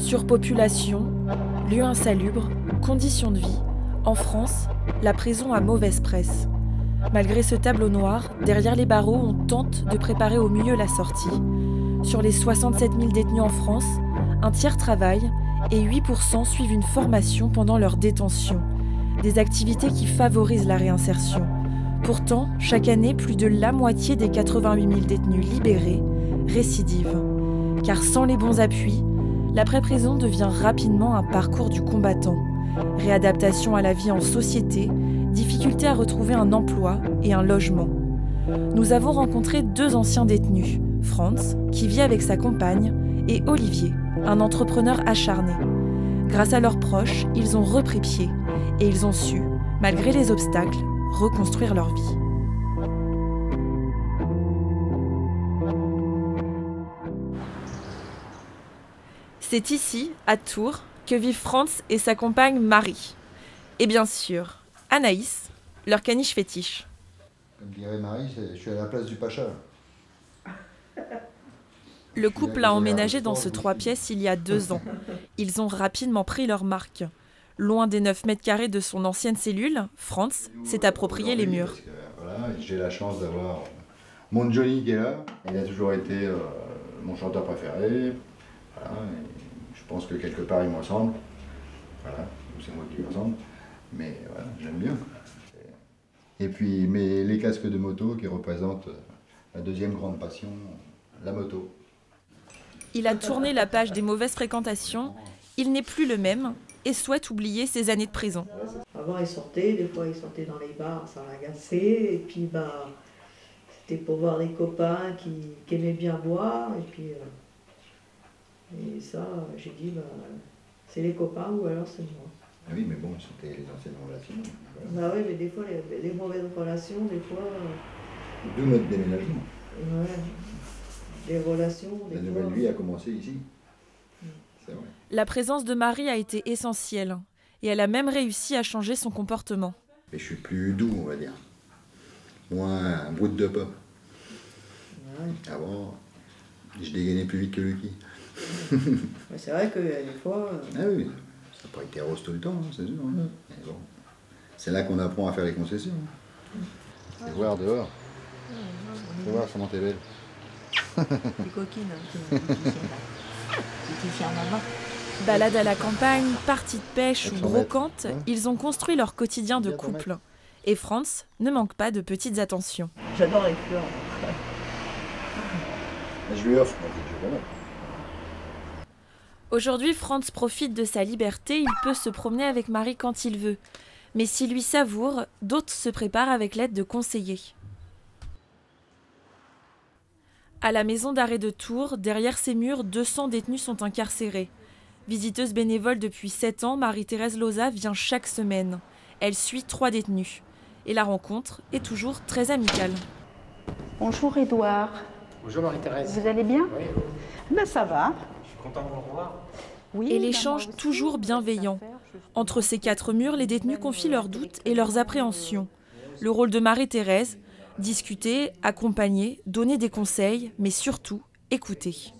Surpopulation, lieux insalubres, conditions de vie. En France, la prison a mauvaise presse. Malgré ce tableau noir, derrière les barreaux, on tente de préparer au mieux la sortie. Sur les 67 000 détenus en France, un tiers travaille et 8% suivent une formation pendant leur détention. Des activités qui favorisent la réinsertion. Pourtant, chaque année, plus de la moitié des 88 000 détenus libérés récidivent. Car sans les bons appuis, l'après-prison devient rapidement un parcours du combattant. Réadaptation à la vie en société, difficulté à retrouver un emploi et un logement. Nous avons rencontré 2 anciens détenus, Franz, qui vit avec sa compagne, et Olivier, un entrepreneur acharné. Grâce à leurs proches, ils ont repris pied et ils ont su, malgré les obstacles, reconstruire leur vie. C'est ici, à Tours, que vivent Franz et sa compagne Marie. Et bien sûr, Anaïs, leur caniche fétiche. Comme dirait Marie, je suis à la place du Pacha. Le couple a emménagé dans ce 3 pièces il y a 2 ans. Ils ont rapidement pris leur marque. Loin des 9 mètres carrés de son ancienne cellule, Franz s'est approprié les murs. Voilà, j'ai la chance d'avoir mon Johnny qui est là. Il a toujours été mon chanteur préféré. Voilà, je pense que quelque part il me ressemble. Voilà, c'est moi qui lui ressemble. Mais voilà, j'aime bien. Et puis les casques de moto qui représentent la deuxième grande passion, la moto. Il a tourné la page des mauvaises fréquentations. Il n'est plus le même et souhaite oublier ses années de prison. Avant, il sortait, des fois il sortait dans les bars, ça l'agaçait. Et puis, c'était pour voir les copains qui aimaient bien boire. Et puis, et ça, j'ai dit, c'est les copains ou alors c'est moi. Ah oui, mais bon, c'était les anciennes relations. Voilà. Bah oui, mais des fois, les mauvaises relations, des fois... D'où notre déménagement. Ouais, des relations, des La fois... nouvelle vie a commencé ici. C'est vrai. La présence de Marie a été essentielle et elle a même réussi à changer son comportement. Et je suis plus doux, on va dire. Moins un brut de pop. Ouais. Avant, je dégainais plus vite que Lucky. Ouais, c'est vrai que des fois... Ah oui, ça n'a pas été rose tout le temps, hein, c'est sûr. Hein. Mais bon, c'est là qu'on apprend à faire les concessions. C'est voir dehors. Faut voir comment t'es belle. Les coquines. Balade à la campagne, partie de pêche ou brocante, ils ont construit leur quotidien de couple. Et Franz ne manque pas de petites attentions. J'adore les fleurs. Je lui offre, moi, je vais. Aujourd'hui, Franz profite de sa liberté, il peut se promener avec Marie quand il veut. Mais s'il lui savoure, d'autres se préparent avec l'aide de conseillers. À la maison d'arrêt de Tours, derrière ces murs, 200 détenus sont incarcérés. Visiteuse bénévole depuis 7 ans, Marie-Thérèse Loza vient chaque semaine. Elle suit 3 détenus. Et la rencontre est toujours très amicale. Bonjour Édouard. Bonjour Marie-Thérèse. Vous allez bien? Oui. Ben ça va. Je suis content de vous revoir. Oui, et l'échange toujours bienveillant. Entre ces 4 murs, les détenus confient leurs doutes et leurs appréhensions. Le rôle de Marie-Thérèse, discuter, accompagner, donner des conseils, mais surtout écouter.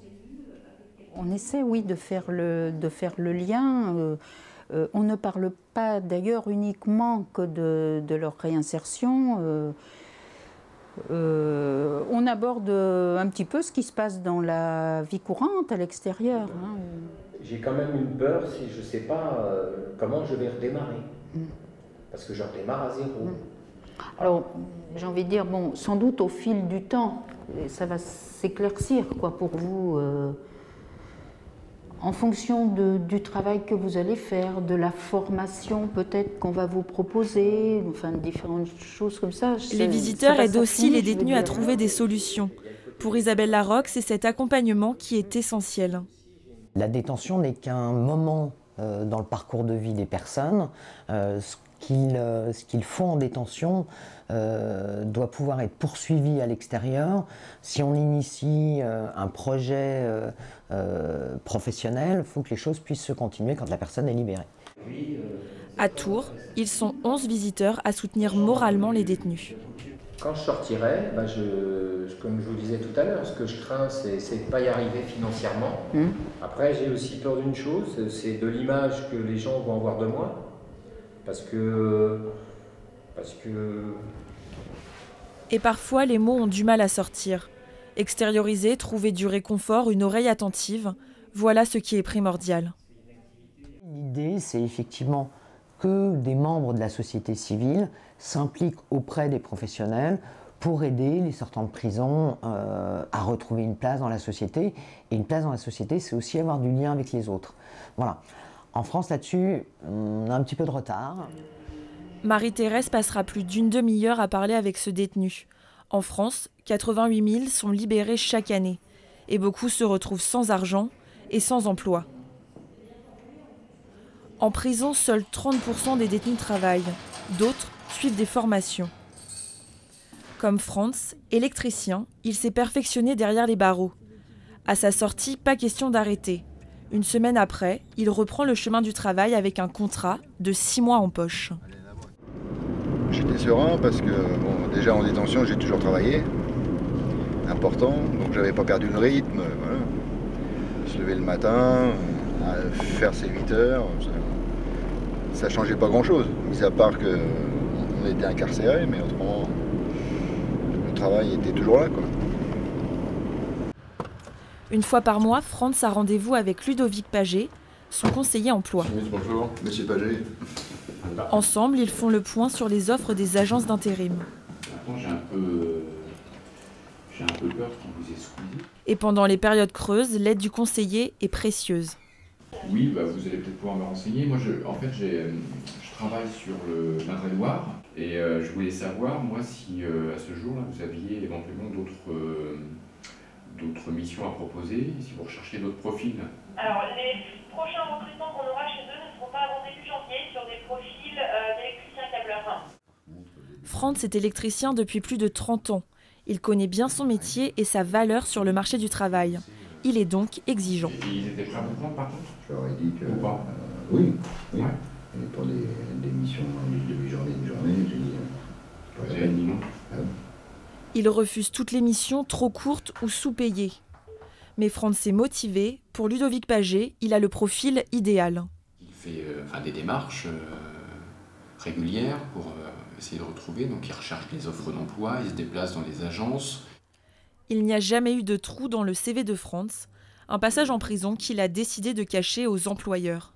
On essaie, oui, de faire le lien. On ne parle pas d'ailleurs uniquement que de leur réinsertion. On aborde un petit peu ce qui se passe dans la vie courante, à l'extérieur. Hein. J'ai quand même une peur si je ne sais pas comment je vais redémarrer. Parce que je redémarre à 0. Alors, j'ai envie de dire, bon, sans doute au fil du temps, ça va s'éclaircir, quoi, pour vous, en fonction du travail que vous allez faire, de la formation peut-être qu'on va vous proposer, enfin, différentes choses comme ça. Les visiteurs aident aussi les détenus à trouver des solutions. Pour Isabelle Larocque, c'est cet accompagnement qui est essentiel. La détention n'est qu'un moment dans le parcours de vie des personnes. Ce qu'ils font en détention doit pouvoir être poursuivi à l'extérieur. Si on initie un projet professionnel, il faut que les choses puissent se continuer quand la personne est libérée. À Tours, ils sont 11 visiteurs à soutenir moralement les détenus. Quand je sortirai, comme je vous disais tout à l'heure, ce que je crains, c'est de ne pas y arriver financièrement. Après, j'ai aussi peur d'une chose, c'est de l'image que les gens vont avoir de moi. Parce que... Et parfois, les mots ont du mal à sortir. Extérioriser, trouver du réconfort, une oreille attentive, voilà ce qui est primordial. L'idée, c'est effectivement que des membres de la société civile s'impliquent auprès des professionnels pour aider les sortants de prison à retrouver une place dans la société. Et une place dans la société, c'est aussi avoir du lien avec les autres. Voilà. En France, là-dessus, on a un petit peu de retard. Marie-Thérèse passera plus d'une demi-heure à parler avec ce détenu. En France, 88 000 sont libérés chaque année. Et beaucoup se retrouvent sans argent et sans emploi. En prison, seuls 30% des détenus travaillent. D'autres suivent des formations. Comme Franz, électricien, il s'est perfectionné derrière les barreaux. À sa sortie, pas question d'arrêter. Une semaine après, il reprend le chemin du travail avec un contrat de 6 mois en poche. J'étais serein parce que, bon, déjà en détention, j'ai toujours travaillé. Important, donc j'avais pas perdu le rythme. Voilà. Se lever le matin, faire ses 8 heures, ça changeait pas grand-chose. Mis à part qu'on était incarcérés, mais autrement, le travail était toujours là, quoi. Une fois par mois, Franz a rendez-vous avec Ludovic Pagé, son conseiller emploi. Bonjour, monsieur Pagé. Ensemble, ils font le point sur les offres des agences d'intérim. J'ai un peu peur qu'il vous ait squeezé. Et pendant les périodes creuses, l'aide du conseiller est précieuse. Oui, vous allez peut-être pouvoir me renseigner. Moi, je travaille sur l'Indre-et-Loire et je voulais savoir, moi, si à ce jour-là, vous aviez éventuellement d'autres missions à proposer, si vous recherchez d'autres profils. Alors, les prochains recrutements qu'on aura chez eux ne seront pas avant début janvier sur des profils d'électriciens câbleurs. Franz est électricien depuis plus de 30 ans. Il connaît bien son métier et sa valeur sur le marché du travail. Il est donc exigeant. Et ils étaient prêts à vous prendre, par contre? Je leur ai dit que... Ou pas oui. Ouais. Et pour des missions de demi-journée, une journée, j'ai dit... Vous avez dit non. Il refuse toutes les missions trop courtes ou sous-payées. Mais Franz est motivé. Pour Ludovic Pagé, il a le profil idéal. Il fait des démarches régulières pour essayer de retrouver. Donc il recherche les offres d'emploi, il se déplace dans les agences. Il n'y a jamais eu de trou dans le CV de Franz, un passage en prison qu'il a décidé de cacher aux employeurs.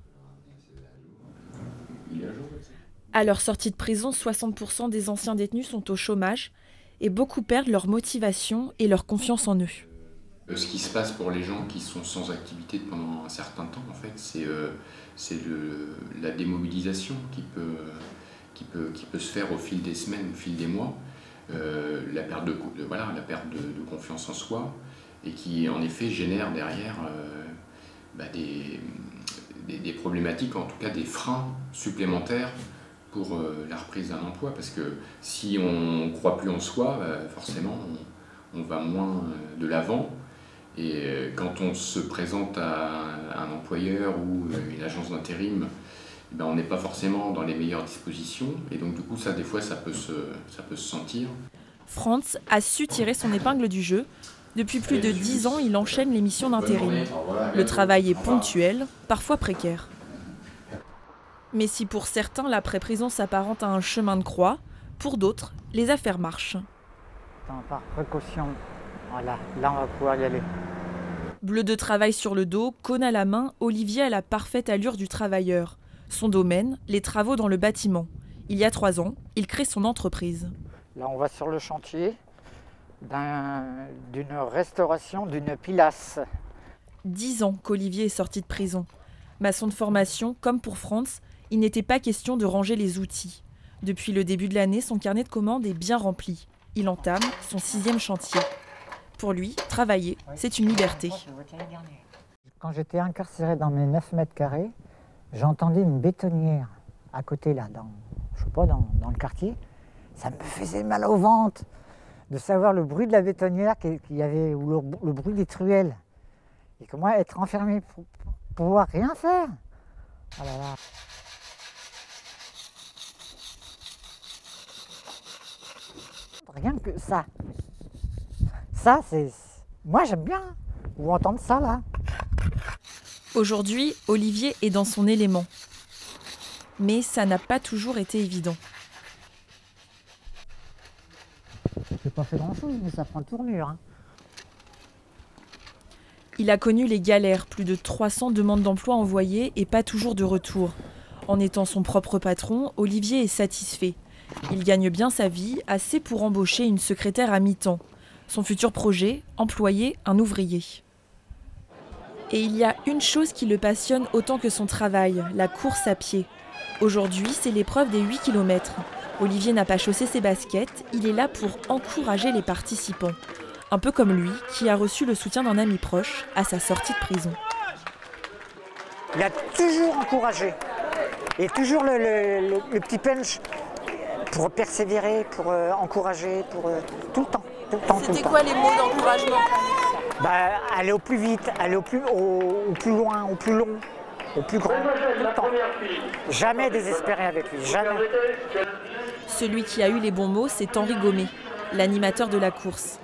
À leur sortie de prison, 60% des anciens détenus sont au chômage et beaucoup perdent leur motivation et leur confiance en eux. Ce qui se passe pour les gens qui sont sans activité pendant un certain temps, en fait, c'est la démobilisation qui peut se faire au fil des semaines, au fil des mois, la perte de confiance en soi, et qui en effet génère derrière des problématiques, en tout cas des freins supplémentaires pour la reprise d'un emploi, parce que si on ne croit plus en soi, forcément on va moins de l'avant. Et quand on se présente à un employeur ou une agence d'intérim, on n'est pas forcément dans les meilleures dispositions. Et donc du coup, des fois, ça peut se sentir. Franz a su tirer son épingle du jeu. Depuis plus de 10 ans, il enchaîne les missions d'intérim. Le travail est ponctuel, parfois précaire. Mais si pour certains, l'après-prison s'apparente à un chemin de croix, pour d'autres, les affaires marchent. Par précaution, voilà, là on va pouvoir y aller. Bleu de travail sur le dos, cône à la main, Olivier a la parfaite allure du travailleur. Son domaine, les travaux dans le bâtiment. Il y a 3 ans, il crée son entreprise. Là on va sur le chantier d'une restauration d'une pilasse. 10 ans qu'Olivier est sorti de prison. Maçon de formation, comme pour Franz, il n'était pas question de ranger les outils. Depuis le début de l'année, son carnet de commandes est bien rempli. Il entame son 6e chantier. Pour lui, travailler, c'est une liberté. Quand j'étais incarcéré dans mes 9 mètres carrés, j'entendais une bétonnière à côté là, dans le quartier. Ça me faisait mal au ventre de savoir le bruit de la bétonnière qu'il y avait, ou le bruit des truelles. Et comment être enfermé pour pouvoir rien faire. Oh là là. rien que ça. Ça, c'est... Moi, j'aime bien vous entendre ça, là. Aujourd'hui, Olivier est dans son élément. Mais ça n'a pas toujours été évident. J'ai pas fait grand-chose, mais ça prend tournure. Hein. Il a connu les galères, plus de 300 demandes d'emploi envoyées et pas toujours de retour. En étant son propre patron, Olivier est satisfait. Il gagne bien sa vie, assez pour embaucher une secrétaire à mi-temps. Son futur projet, employer un ouvrier. Et il y a une chose qui le passionne autant que son travail, la course à pied. Aujourd'hui, c'est l'épreuve des 8 km. Olivier n'a pas chaussé ses baskets, il est là pour encourager les participants. Un peu comme lui, qui a reçu le soutien d'un ami proche à sa sortie de prison. Il a toujours encouragé. Et toujours le petit punch pour persévérer, pour encourager, pour tout le temps. C'était quoi les mots d'encouragement? Aller au plus vite, aller au plus loin, au plus long, au plus grand, tout le temps. Jamais désespéré avec lui, jamais. Celui qui a eu les bons mots, c'est Henri Gommet, l'animateur de la course.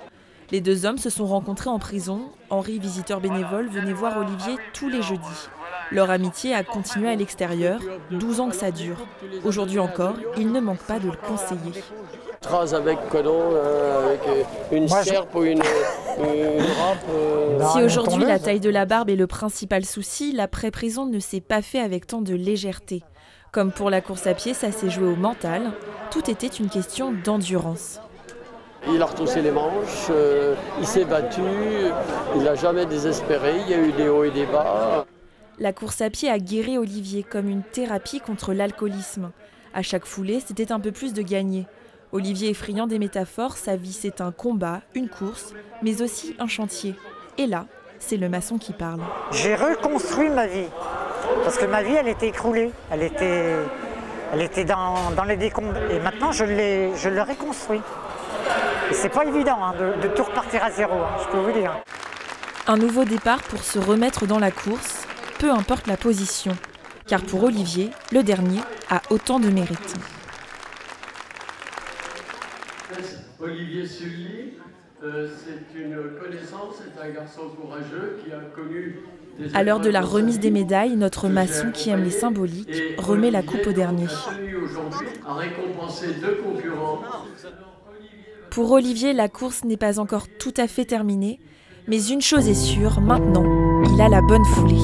Les deux hommes se sont rencontrés en prison. Henri, visiteur bénévole, venait voir Olivier tous les jeudis. Leur amitié a continué à l'extérieur, 12 ans que ça dure. Aujourd'hui encore, il ne manque pas de le conseiller. Trace avec avec une serpe ou une râpe. Si aujourd'hui la taille de la barbe est le principal souci, l'après-prison ne s'est pas fait avec tant de légèreté. Comme pour la course à pied, ça s'est joué au mental. Tout était une question d'endurance. Il a retroussé les manches, il s'est battu, il n'a jamais désespéré, il y a eu des hauts et des bas. La course à pied a guéri Olivier comme une thérapie contre l'alcoolisme. À chaque foulée, c'était un peu plus de gagner. Olivier est friand des métaphores, sa vie c'est un combat, une course, mais aussi un chantier. Et là, c'est le maçon qui parle. J'ai reconstruit ma vie, parce que ma vie elle était écroulée, elle était dans les décombres. Et maintenant je l'ai reconstruit. Et c'est pas évident hein, de tout repartir à zéro, hein, je peux vous dire. Un nouveau départ pour se remettre dans la course, peu importe la position. Car pour Olivier, le dernier a autant de mérite. Olivier Sully, c'est une connaissance, c'est un garçon courageux qui a connu... À l'heure de la remise des médailles, notre maçon qui aime les symboliques remet la coupe au dernier. Pour Olivier, la course n'est pas encore tout à fait terminée, mais une chose est sûre, maintenant, il a la bonne foulée.